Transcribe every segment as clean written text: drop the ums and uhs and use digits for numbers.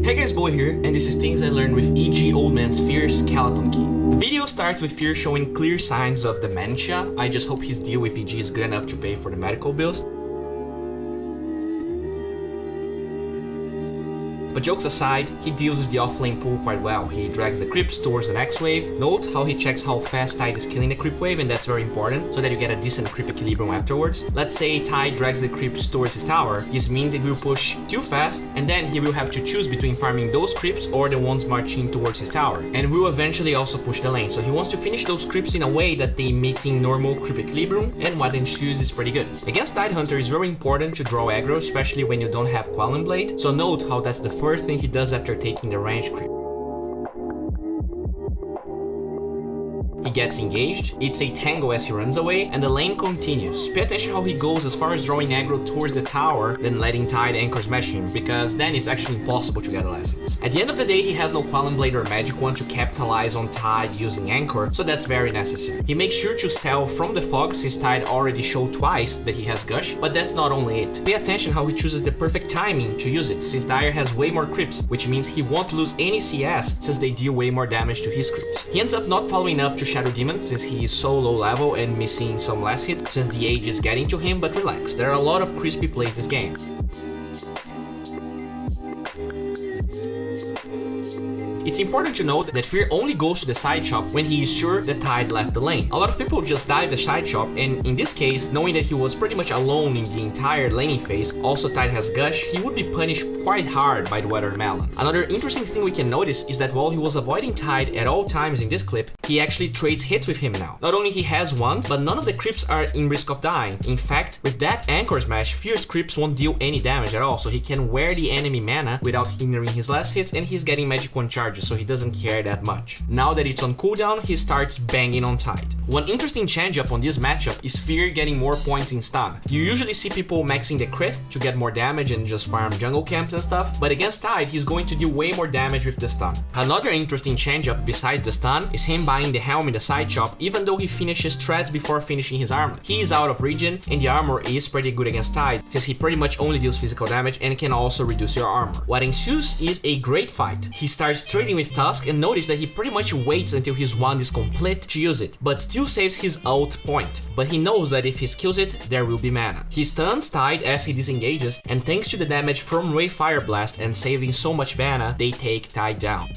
Hey guys, Boy here, and this is things I learned with EG.Fear skeleton key. The video starts with Fear showing clear signs of dementia. I just hope his deal with EG is good enough to pay for the medical bills. But jokes aside, he deals with the off-lane pool quite well. He drags the creeps towards the next wave. Note how he checks how fast Tide is killing the creep wave, and that's very important, so that you get a decent creep equilibrium afterwards. Let's say Tide drags the creeps towards his tower. This means it will push too fast, and then he will have to choose between farming those creeps or the ones marching towards his tower. And will eventually also push the lane, so he wants to finish those creeps in a way that they meeting normal creep equilibrium, and what ensues is pretty good. Against Tidehunter, it's very important to draw aggro, especially when you don't have Quelling Blade, so note how that's the first thing he does after taking the range creep. He gets engaged, it's a tango as he runs away, and the lane continues. Pay attention how he goes as far as drawing aggro towards the tower, then letting Tide anchor smash him, because then it's actually impossible to get the last hits. At the end of the day, he has no Quelling Blade or Magic Wand to capitalize on Tide using anchor, so that's very necessary. He makes sure to sell from the fog since Tide already showed twice that he has Gush, but that's not only it. Pay attention how he chooses the perfect timing to use it, since Dire has way more creeps, which means he won't lose any CS since they deal way more damage to his creeps. He ends up not following up to Shadow Demon since he is so low level and missing some last hits since the age is getting to him, but relax, there are a lot of crispy plays this game. It's important to note that Fear only goes to the side shop when he is sure that Tide left the lane. A lot of people just dive the side shop, and in this case, knowing that he was pretty much alone in the entire laning phase, also Tide has Gush, he would be punished quite hard by the Watermelon. Another interesting thing we can notice is that while he was avoiding Tide at all times in this clip, he actually trades hits with him now. Not only he has one, but none of the creeps are in risk of dying. In fact, with that anchor smash, Fear's creeps won't deal any damage at all, so he can wear the enemy mana without hindering his last hits, and he's getting Magic Wand charges, so he doesn't care that much. Now that it's on cooldown, he starts banging on Tide. One interesting change-up on this matchup is Fear getting more points in stun. You usually see people maxing the crit to get more damage and just farm jungle camps and stuff, but against Tide, he's going to do way more damage with the stun. Another interesting change-up besides the stun is him buying the helm in the side shop, even though he finishes threads before finishing his armlet. He is out of regen, and the armor is pretty good against Tide, since he pretty much only deals physical damage and can also reduce your armor. What ensues is a great fight. He starts trading with Tusk, and notice that he pretty much waits until his wand is complete to use it, but still saves his ult point. But he knows that if he kills it, there will be mana. He stuns Tide as he disengages, and thanks to the damage from Wraith Fire Blast and saving so much mana, they take Tide down.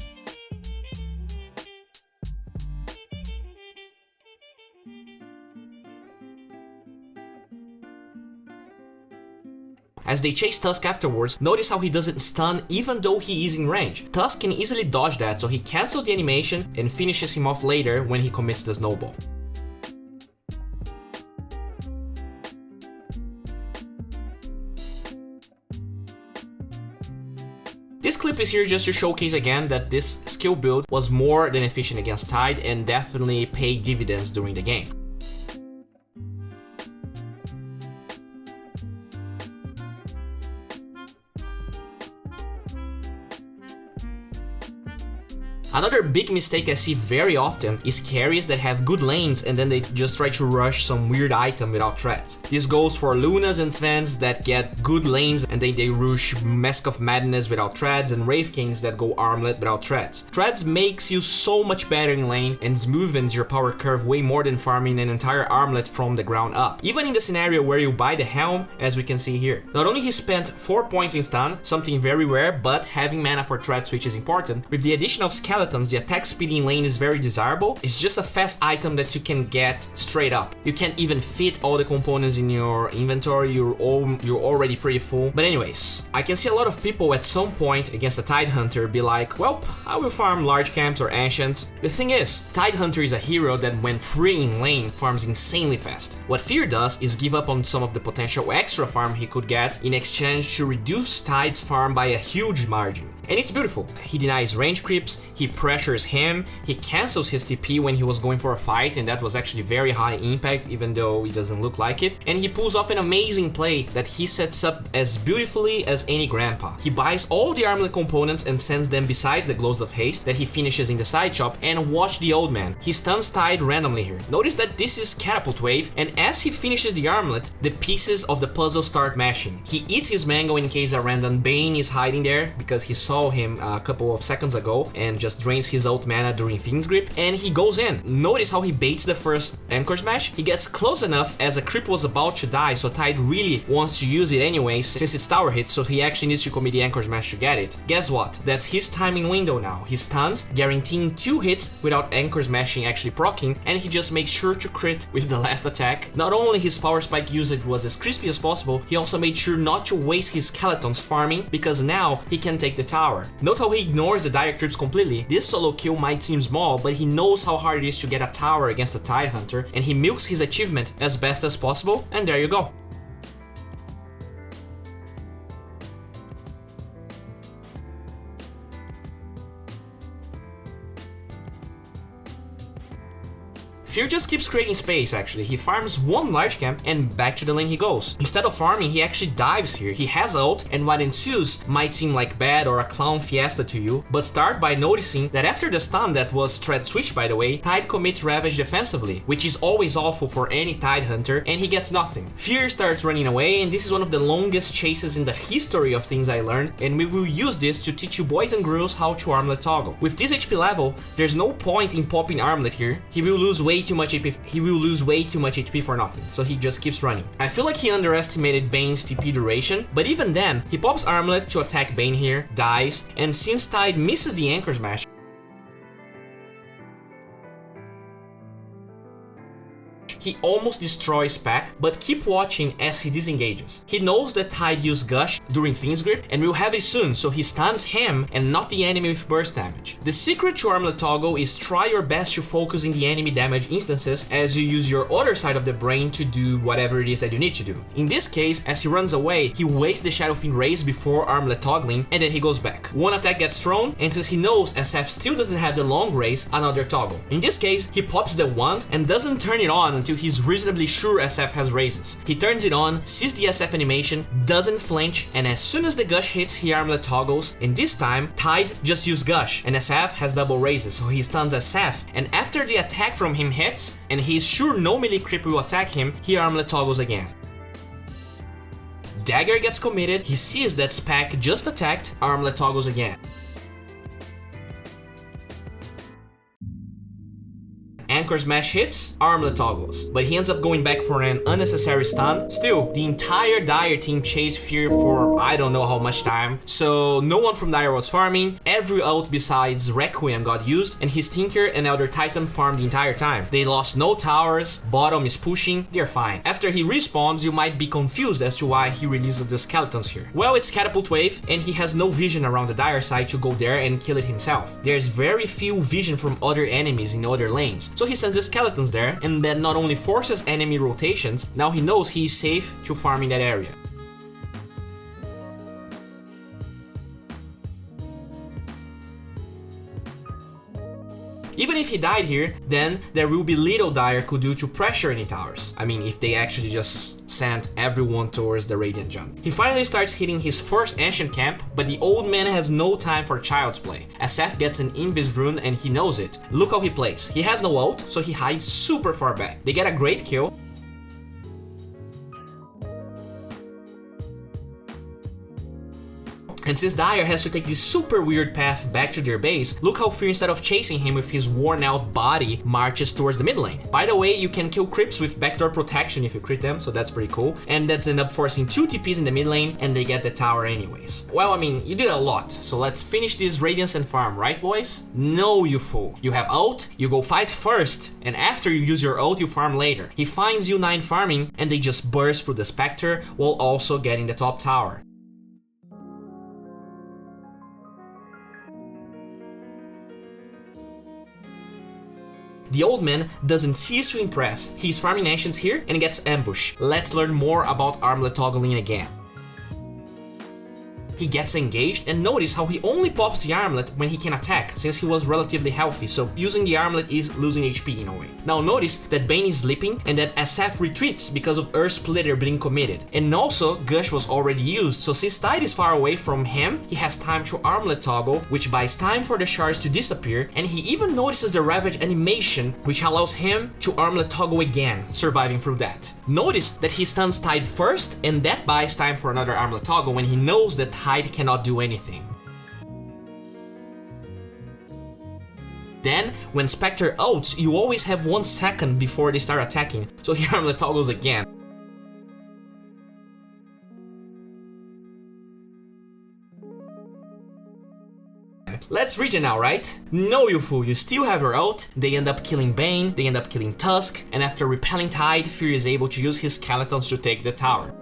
As they chase Tusk afterwards, notice how he doesn't stun even though he is in range. Tusk can easily dodge that, so he cancels the animation and finishes him off later when he commits the snowball. This clip is here just to showcase again that this skill build was more than efficient against Tide and definitely paid dividends during the game. Another big mistake I see very often is carries that have good lanes and then they just try to rush some weird item without threats. This goes for Lunas and Svens that get good lanes and then they rush Mask of Madness without threads, and Wraith Kings that go Armlet without threads. Threads makes you so much better in lane and smoothens your power curve way more than farming an entire Armlet from the ground up. Even in the scenario where you buy the helm, as we can see here. Not only he spent 4 points in stun, something very rare, but having mana for thread switch is important. With the addition of skeletons, the attack speed in lane is very desirable. It's just a fast item that you can get straight up. You can't even fit all the components in your inventory, you're already pretty full. But anyways, I can see a lot of people at some point against a Tidehunter be like, well, I will farm large camps or ancients. The thing is, Tidehunter is a hero that when free in lane farms insanely fast. What Fear does is give up on some of the potential extra farm he could get in exchange to reduce Tide's farm by a huge margin. And it's beautiful. He denies range creeps, he pressures him, he cancels his TP when he was going for a fight, and that was actually very high impact even though it doesn't look like it, and he pulls off an amazing play that he sets up as beautifully as any grandpa. He buys all the armlet components and sends them besides the gloves of haste that he finishes in the side shop, and watch the old man. He stuns Tide randomly here. Notice that this is catapult wave, and as he finishes the armlet, the pieces of the puzzle start mashing. He eats his mango in case a random Bane is hiding there because he saw saw him a couple of seconds ago and just drains his ult mana during Fiend's Grip, and he goes in. Notice how he baits the first Anchor Smash. He gets close enough as a creep was about to die, so Tide really wants to use it anyways since it's tower hit, so he actually needs to commit the Anchor Smash to get it. Guess what? That's his timing window now. He stuns, guaranteeing 2 hits without Anchor Smashing actually proccing, and he just makes sure to crit with the last attack. Not only his power spike usage was as crispy as possible, he also made sure not to waste his skeletons farming, because now he can take the tower. Note how he ignores the dire creeps completely. This solo kill might seem small, but he knows how hard it is to get a tower against a Tidehunter, and he milks his achievement as best as possible, and there you go. Fear just keeps creating space actually. He farms one large camp and back to the lane he goes. Instead of farming, he actually dives here. He has ult, and what ensues might seem like bad or a clown fiesta to you, but start by noticing that after the stun that was thread switch by the way, Tide commits Ravage defensively, which is always awful for any Tidehunter, and he gets nothing. Fear starts running away, and this is one of the longest chases in the history of things I learned, and we will use this to teach you boys and girls how to Armlet Toggle. With this HP level, there's no point in popping Armlet here. He will lose way too much HP for nothing, so he just keeps running. I feel like he underestimated Bane's TP duration, but even then, he pops Armlet to attack Bane here, dies, and since Tide misses the Anchor Smash, he almost destroys Pack, but keep watching as he disengages. He knows that Tide used Gush during Fiend's Grip and will have it soon, so he stuns him and not the enemy with burst damage. The secret to Armlet Toggle is try your best to focus in the enemy damage instances as you use your other side of the brain to do whatever it is that you need to do. In this case, as he runs away, he wastes the Shadow Fiend raise before Armlet Toggling, and then he goes back. One attack gets thrown, and since he knows SF still doesn't have the long raise, another toggle. In this case, he pops the wand and doesn't turn it on until he's reasonably sure SF has raises. He turns it on, sees the SF animation, doesn't flinch, and as soon as the Gush hits, he Armlet toggles, and this time, Tide just used Gush, and SF has double raises, so he stuns SF, and after the attack from him hits, and he's sure no melee creep will attack him, he Armlet toggles again. Dagger gets committed, he sees that Spack just attacked, Armlet toggles again. Anchor Smash hits, Armlet toggles, but he ends up going back for an unnecessary stun. Still, the entire Dire team chased Fear for I don't know how much time, so no one from Dire was farming, every ult besides Requiem got used, and his Tinker and Elder Titan farmed the entire time. They lost no towers, bottom is pushing, they're fine. After he respawns, you might be confused as to why he releases the skeletons here. Well, it's Catapult Wave, and he has no vision around the Dire side to go there and kill it himself. There's very few vision from other enemies in other lanes, so he sends the skeletons there, and that not only forces enemy rotations, now he knows he is safe to farm in that area. Even if he died here, then there will be little Dire could do to pressure any towers. I mean, if they actually just sent everyone towards the Radiant jump. He finally starts hitting his first Ancient camp, but the old man has no time for child's play. As Seth gets an Invis rune and he knows it. Look how he plays. He has no ult, so he hides super far back. They get a great kill. And since Dire has to take this super weird path back to their base, look how Fear, instead of chasing him with his worn out body, marches towards the mid lane. By the way, you can kill creeps with backdoor protection if you crit them, so that's pretty cool. And that's end up forcing 2 TPs in the mid lane, and they get the tower anyways. Well, I mean, you did a lot, so let's finish this Radiance and farm, right boys? No, you fool. You have ult, you go fight first, and after you use your ult, you farm later. He finds U9 farming, and they just burst through the Spectre while also getting the top tower. The old man doesn't cease to impress. He's farming Ancients here and gets ambushed. Let's learn more about Armlet Toggling again. He gets engaged, and notice how he only pops the Armlet when he can attack, since he was relatively healthy, so using the Armlet is losing HP in a way. Now notice that Bane is sleeping and that SF retreats because of Earth Splitter being committed. And also, Gush was already used, so since Tide is far away from him, he has time to Armlet toggle, which buys time for the shards to disappear, and he even notices the Ravage animation, which allows him to Armlet toggle again, surviving through that. Notice that he stuns Tide first, and that buys time for another Armlet toggle when he knows that Tide cannot do anything. Then, when Spectre ults, you always have 1 second before they start attacking, so here Armlet toggles again. Let's regen now, right? No, you fool, you still have your ult. They end up killing Bane, they end up killing Tusk, and after repelling Tide, Fear is able to use his skeletons to take the tower.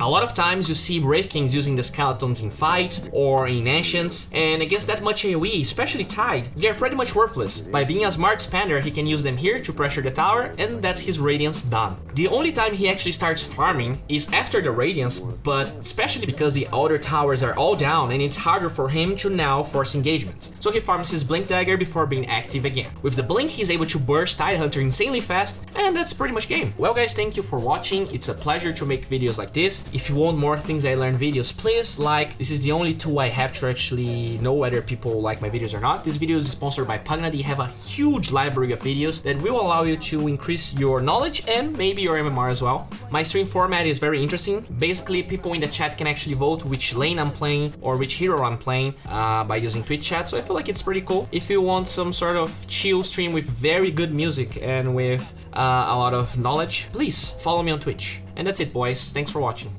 A lot of times you see Wraith Kings using the skeletons in fights or in Ancients, and against that much AoE, especially Tide, they're pretty much worthless. By being a smart spender, he can use them here to pressure the tower, and that's his Radiance done. The only time he actually starts farming is after the Radiance, but especially because the other towers are all down and it's harder for him to now force engagements. So he farms his Blink Dagger before being active again. With the Blink, he's able to burst Tidehunter insanely fast, and that's pretty much game. Well guys, thank you for watching. It's a pleasure to make videos like this. If you want more Things I Learned videos, please like. This is the only tool I have to actually know whether people like my videos or not. This video is sponsored by Pvgna. They have a huge library of videos that will allow you to increase your knowledge and maybe your MMR as well. My stream format is very interesting. Basically, people in the chat can actually vote which lane I'm playing or which hero I'm playing by using Twitch chat, so I feel like it's pretty cool. If you want some sort of chill stream with very good music and with a lot of knowledge, please follow me on Twitch. And that's it, boys. Thanks for watching.